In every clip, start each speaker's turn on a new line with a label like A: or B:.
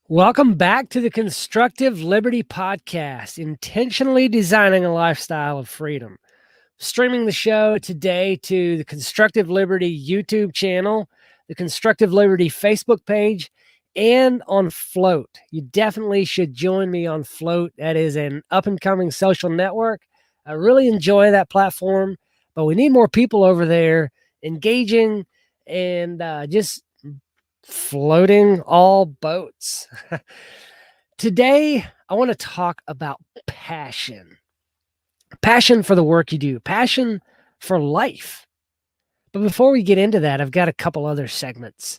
A: Welcome back to the Constructive Liberty Podcast, intentionally designing a lifestyle of freedom. Streaming the show today to the Constructive Liberty YouTube channel, the Constructive Liberty Facebook page, and on Float. You definitely should join me on Float. That is an up-and-coming social network. I really enjoy that platform, but we need more people over there engaging and just floating all boats. Today, I want to talk about passion. Passion for the work you do, passion for life. But before we get into that, I've got a couple other segments.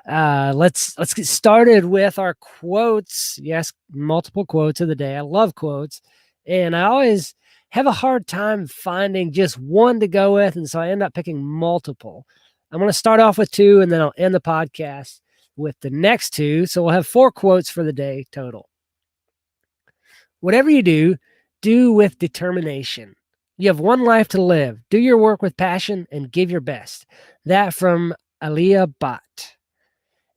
A: Let's get started with our quotes. Yes, multiple quotes of the day. I love quotes, and I always have a hard time finding just one to go with, and so I end up picking multiple. I'm going to start off with two, and then I'll end the podcast with the next two. So we'll have 4 quotes for the day total. Whatever you do, do with determination. You have one life to live. Do your work with passion and give your best. That from Alia Bhatt.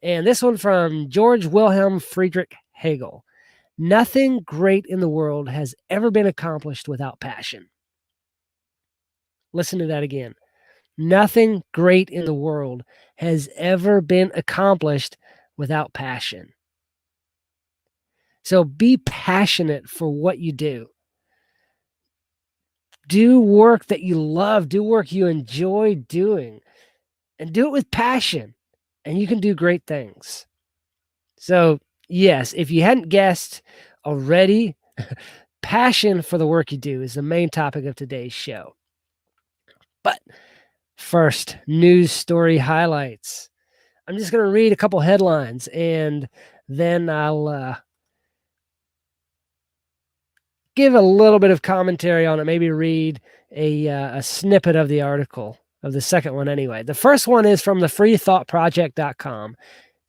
A: And this one from George Wilhelm Friedrich Hegel. Nothing great in the world has ever been accomplished without passion. Listen to that again. Nothing great in the world has ever been accomplished without passion. So be passionate for what you do. Do work that you love. Do work you enjoy doing. And do it with passion. And you can do great things. So, yes, if you hadn't guessed already, passion for the work you do is the main topic of today's show. But first, news story highlights. I'm just going to read a couple headlines, and then I'll give a little bit of commentary on it, maybe read a snippet of the article, of the second one anyway. The first one is from the freethoughtproject.com.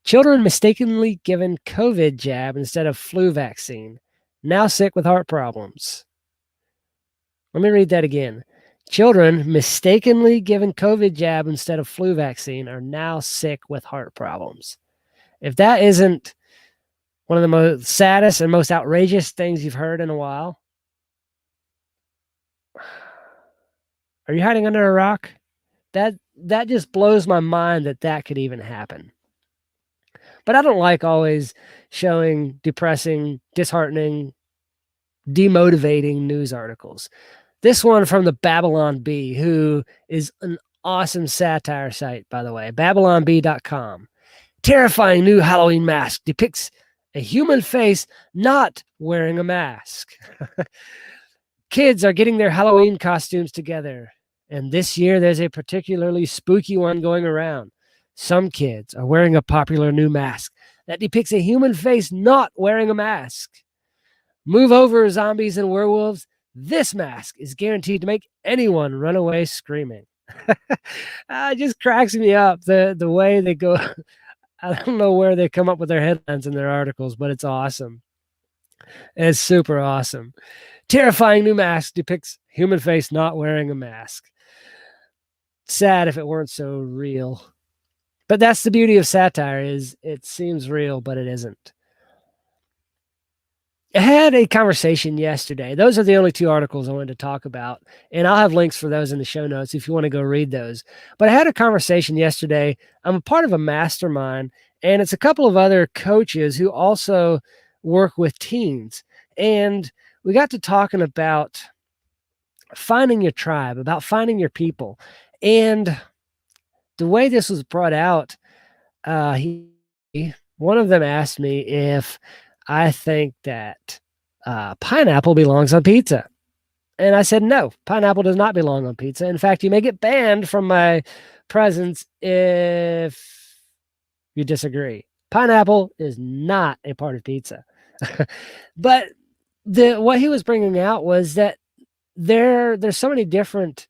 A: Children mistakenly given COVID jab instead of flu vaccine, now sick with heart problems. Let me read that again. Children mistakenly given COVID jab instead of flu vaccine are now sick with heart problems. If that isn't one of the most saddest and most outrageous things you've heard in a while, are you hiding under a rock? That just blows my mind that could even happen. But I don't like always showing depressing, disheartening, demotivating news articles. This one from the Babylon Bee, who is an awesome satire site, by the way, babylonbee.com. Terrifying new Halloween mask depicts a human face not wearing a mask. Kids are getting their Halloween costumes together, and this year there's a particularly spooky one going around. Some kids are wearing a popular new mask that depicts a human face not wearing a mask. Move over, zombies and werewolves. This mask is guaranteed to make anyone run away screaming. It just cracks me up, the way they go. I don't know where they come up with their headlines in their articles, but it's awesome. It's super awesome. Terrifying new mask depicts human face not wearing a mask. Sad if it weren't so real. But that's the beauty of satire, is it seems real, but it isn't. I had a conversation yesterday. Those are the only 2 articles I wanted to talk about, and I'll have links for those in the show notes if you want to go read those. But I had a conversation yesterday. I'm a part of a mastermind, and it's a couple of other coaches who also work with teens. And we got to talking about finding your tribe, about finding your people. And the way this was brought out, one of them asked me if I think that pineapple belongs on pizza. And I said, no, pineapple does not belong on pizza. In fact, you may get banned from my presence if you disagree. Pineapple is not a part of pizza. But what he was bringing out was that there's so many different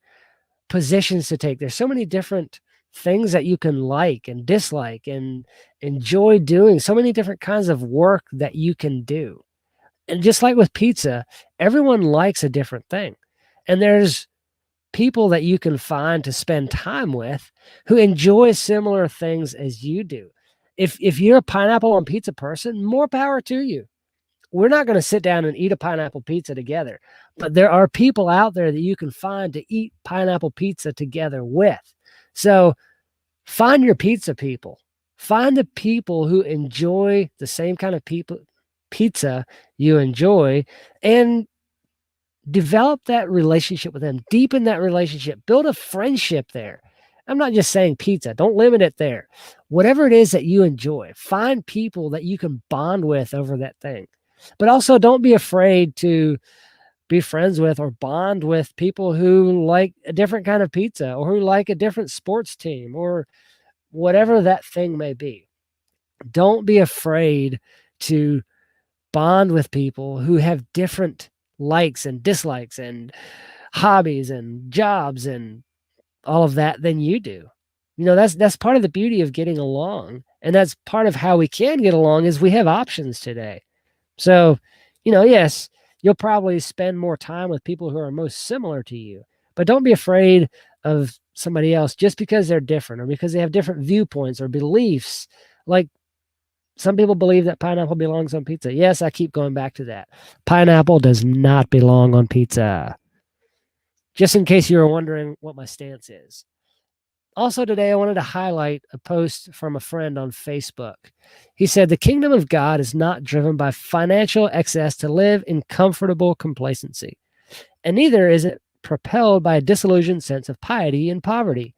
A: positions to take. There's so many different things that you can like and dislike and enjoy doing, so many different kinds of work that you can do. And just like with pizza, everyone likes a different thing. And there's people that you can find to spend time with who enjoy similar things as you do. If you're a pineapple on pizza person, more power to you. We're not going to sit down and eat a pineapple pizza together, but there are people out there that you can find to eat pineapple pizza together with. So find your pizza people. Find the people who enjoy the same kind of pizza you enjoy, and develop that relationship with them. Deepen that relationship. Build a friendship there. I'm not just saying pizza. Don't limit it there. Whatever it is that you enjoy, find people that you can bond with over that thing. But also don't be afraid to be friends with or bond with people who like a different kind of pizza or who like a different sports team or whatever that thing may be. Don't be afraid to bond with people who have different likes and dislikes and hobbies and jobs and all of that than you do. That's part of the beauty of getting along. And that's part of how we can get along is we have options today. So, yes, you'll probably spend more time with people who are most similar to you, but don't be afraid of somebody else just because they're different or because they have different viewpoints or beliefs. Like some people believe that pineapple belongs on pizza. Yes, I keep going back to that. Pineapple does not belong on pizza. Just in case you were wondering what my stance is. Also, today, I wanted to highlight a post from a friend on Facebook. He said, "The kingdom of God is not driven by financial excess to live in comfortable complacency, and neither is it propelled by a disillusioned sense of piety in poverty.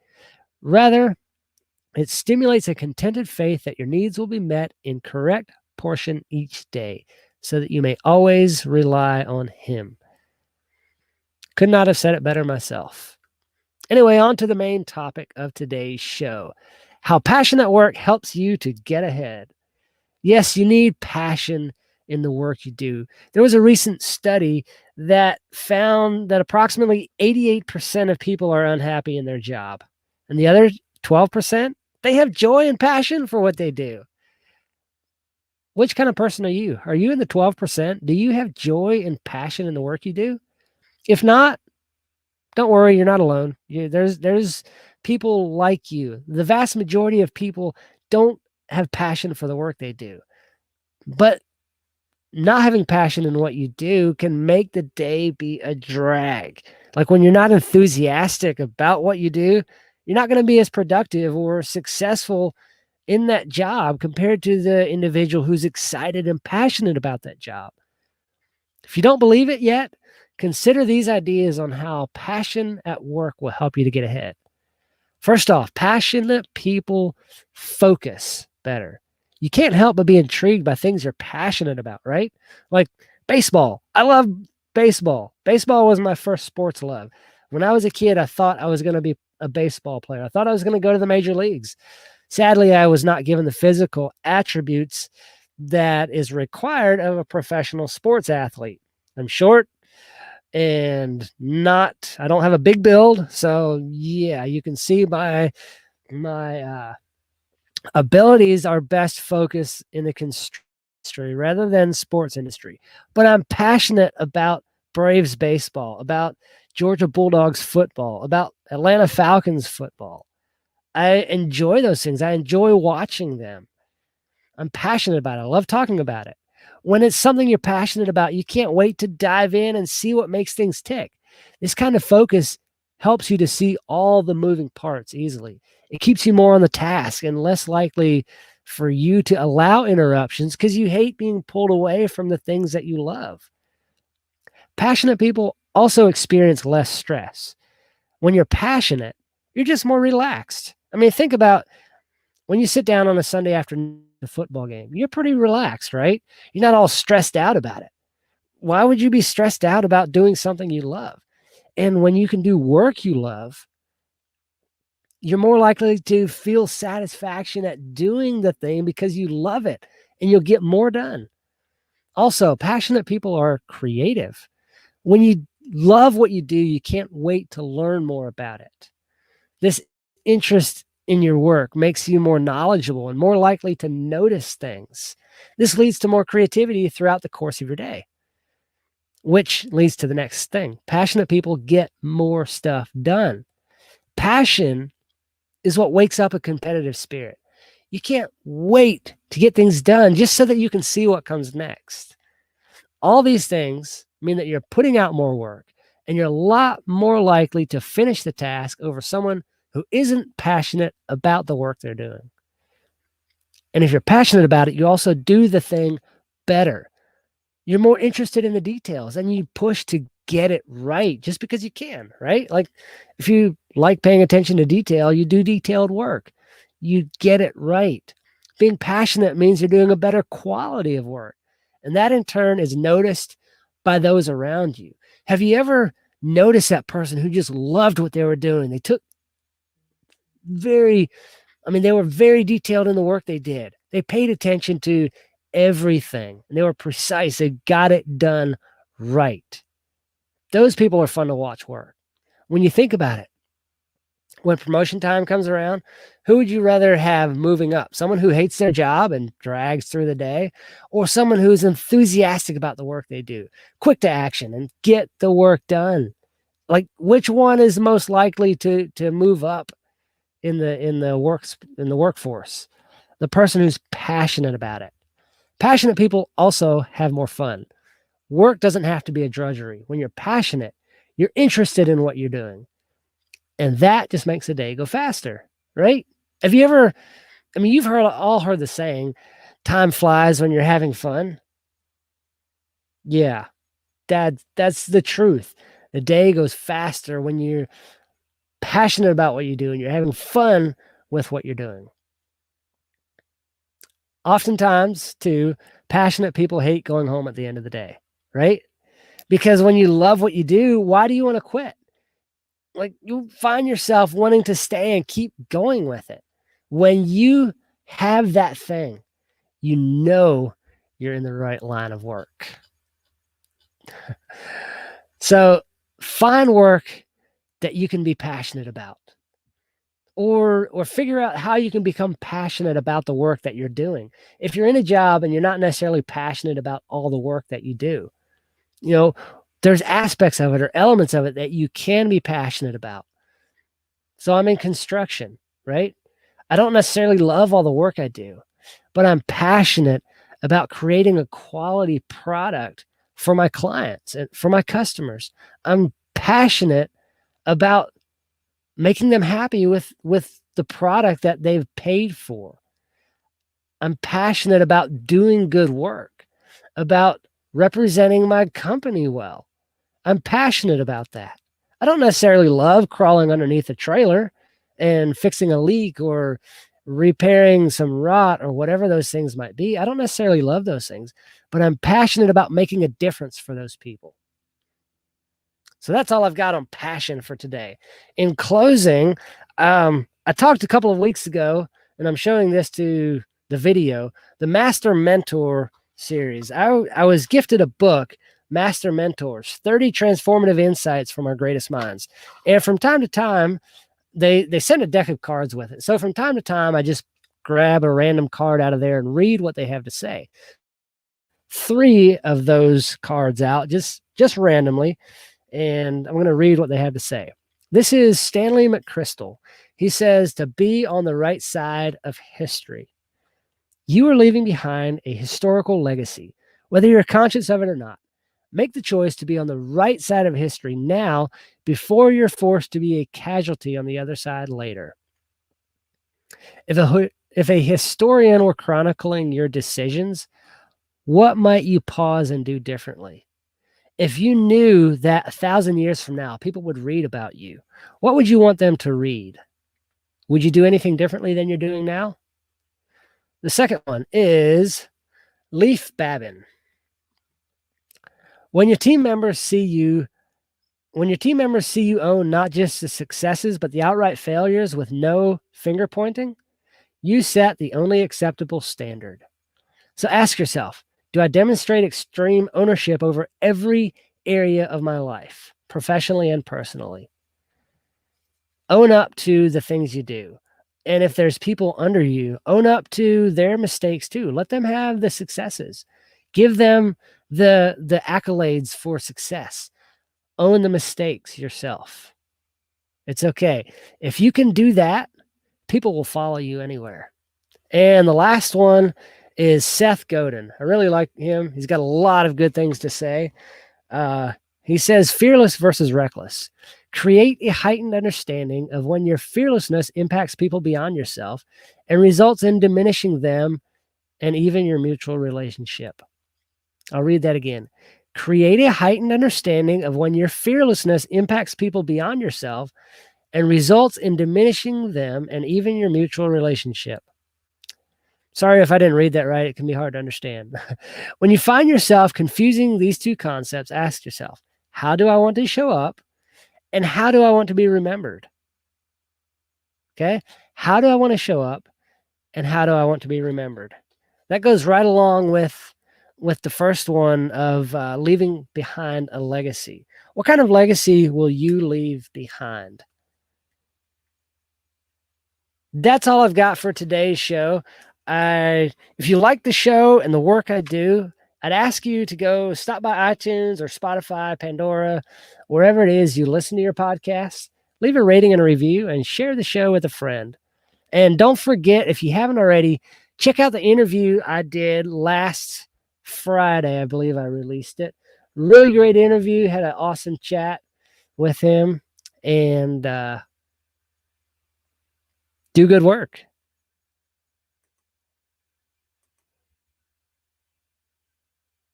A: Rather, it stimulates a contented faith that your needs will be met in correct portion each day, so that you may always rely on Him." Could not have said it better myself. Anyway, on to the main topic of today's show: how passion at work helps you to get ahead. Yes, you need passion in the work you do. There was a recent study that found that approximately 88% of people are unhappy in their job. And the other 12%, they have joy and passion for what they do. Which kind of person are you? Are you in the 12%? Do you have joy and passion in the work you do? If not, don't worry, you're not alone. There's people like you. The vast majority of people don't have passion for the work they do. But not having passion in what you do can make the day be a drag. Like when you're not enthusiastic about what you do, you're not going to be as productive or successful in that job compared to the individual who's excited and passionate about that job. If you don't believe it yet, consider these ideas on how passion at work will help you to get ahead. First off, passionate people focus better. You can't help but be intrigued by things you're passionate about, right? Like baseball. I love baseball. Baseball was my first sports love. When I was a kid, I thought I was going to be a baseball player. I thought I was going to go to the major leagues. Sadly, I was not given the physical attributes that is required of a professional sports athlete. I'm short and I don't have a big build. So yeah, you can see my abilities are best focused in the construction industry rather than sports industry. But I'm passionate about Braves baseball, about Georgia Bulldogs football, about Atlanta Falcons football. I enjoy those things. I enjoy watching them. I'm passionate about it. I love talking about it. When it's something you're passionate about, you can't wait to dive in and see what makes things tick. This kind of focus helps you to see all the moving parts easily. It keeps you more on the task and less likely for you to allow interruptions because you hate being pulled away from the things that you love. Passionate people also experience less stress. When you're passionate, you're just more relaxed. I mean, think about when you sit down on a Sunday afternoon at a football game, you're pretty relaxed, right? You're not all stressed out about it. Why would you be stressed out about doing something you love? And when you can do work you love, you're more likely to feel satisfaction at doing the thing because you love it and you'll get more done. Also, passionate people are creative. When you love what you do, you can't wait to learn more about it. This interest in your work makes you more knowledgeable and more likely to notice things. This leads to more creativity throughout the course of your day, which leads to the next thing. Passionate people get more stuff done. Passion is what wakes up a competitive spirit. You can't wait to get things done just so that you can see what comes next. All these things mean that you're putting out more work, and you're a lot more likely to finish the task over someone who isn't passionate about the work they're doing. And if you're passionate about it, you also do the thing better. You're more interested in the details, and you push to get it right just because you can, right? Like if you like paying attention to detail, you do detailed work. You get it right. Being passionate means you're doing a better quality of work. And that in turn is noticed by those around you. Have you ever noticed that person who just loved what they were doing? They took they were very detailed in the work they did. They paid attention to everything, and they were precise. They got it done right. Those people are fun to watch work. When you think about it, when promotion time comes around, who would you rather have moving up? Someone who hates their job and drags through the day, or someone who's enthusiastic about the work they do, quick to action and get the work done? Like, which one is most likely to move up in the workforce? The person who's passionate about it. Passionate people also have more fun. Work doesn't have to be a drudgery. When you're passionate, you're interested in what you're doing. And that just makes the day go faster, right? Have you ever, you've all heard the saying, time flies when you're having fun. Yeah, that's the truth. The day goes faster when you're passionate about what you do and you're having fun with what you're doing. Oftentimes, too, passionate people hate going home at the end of the day, right? Because when you love what you do, why do you want to quit? Like, you find yourself wanting to stay and keep going with it. When you have that thing, you know you're in the right line of work. So find work that you can be passionate about, or figure out how you can become passionate about the work that you're doing. If you're in a job and you're not necessarily passionate about all the work that you do, there's aspects of it or elements of it that you can be passionate about. So I'm in construction, right? I don't necessarily love all the work I do, but I'm passionate about creating a quality product for my clients and for my customers. I'm passionate about making them happy with the product that they've paid for. I'm passionate about doing good work, about representing my company well. I'm passionate about that. I don't necessarily love crawling underneath a trailer and fixing a leak or repairing some rot or whatever those things might be. I don't necessarily love those things, but I'm passionate about making a difference for those people. So that's all I've got on passion for today. In closing, I talked a couple of weeks ago, and I'm showing this to the video, the Master Mentor series. I was gifted a book, Master Mentors, 30 Transformative Insights from Our Greatest Minds. And from time to time, they send a deck of cards with it. So from time to time, I just grab a random card out of there and read what they have to say. 3 of those cards out, just randomly, and I'm going to read what they have to say. This is Stanley McChrystal. He says, to be on the right side of history. You are leaving behind a historical legacy, whether you're conscious of it or not. Make the choice to be on the right side of history now before you're forced to be a casualty on the other side later. If a historian were chronicling your decisions, what might you pause and do differently? If you knew that 1,000 years from now, people would read about you, what would you want them to read? Would you do anything differently than you're doing now? The second one is Leaf Babin. When your team members see you own not just the successes, but the outright failures with no finger pointing, you set the only acceptable standard. So ask yourself, do I demonstrate extreme ownership over every area of my life, professionally and personally? Own up to the things you do. And if there's people under you, own up to their mistakes too. Let them have the successes. Give them the accolades for success. Own the mistakes yourself. It's okay. If you can do that, people will follow you anywhere. And the last one is Seth Godin. I really like him. He's got a lot of good things to say. He says, fearless versus reckless. Create a heightened understanding of when your fearlessness impacts people beyond yourself and results in diminishing them and even your mutual relationship. I'll read that again. Create a heightened understanding of when your fearlessness impacts people beyond yourself and results in diminishing them and even your mutual relationship. Sorry if I didn't read that right. It can be hard to understand. When you find yourself confusing these two concepts, ask yourself, how do I want to show up? And how do I want to be remembered? Okay. How do I want to show up? And how do I want to be remembered? That goes right along with the first one of leaving behind a legacy. What kind of legacy will you leave behind? That's all I've got for today's show. If you like the show and the work I do, I'd ask you to go stop by iTunes or Spotify, Pandora, wherever it is you listen to your podcast. Leave a rating and a review and share the show with a friend. And don't forget, if you haven't already, check out the interview I did last Friday. I believe I released it. Really great interview. Had an awesome chat with him. And do good work.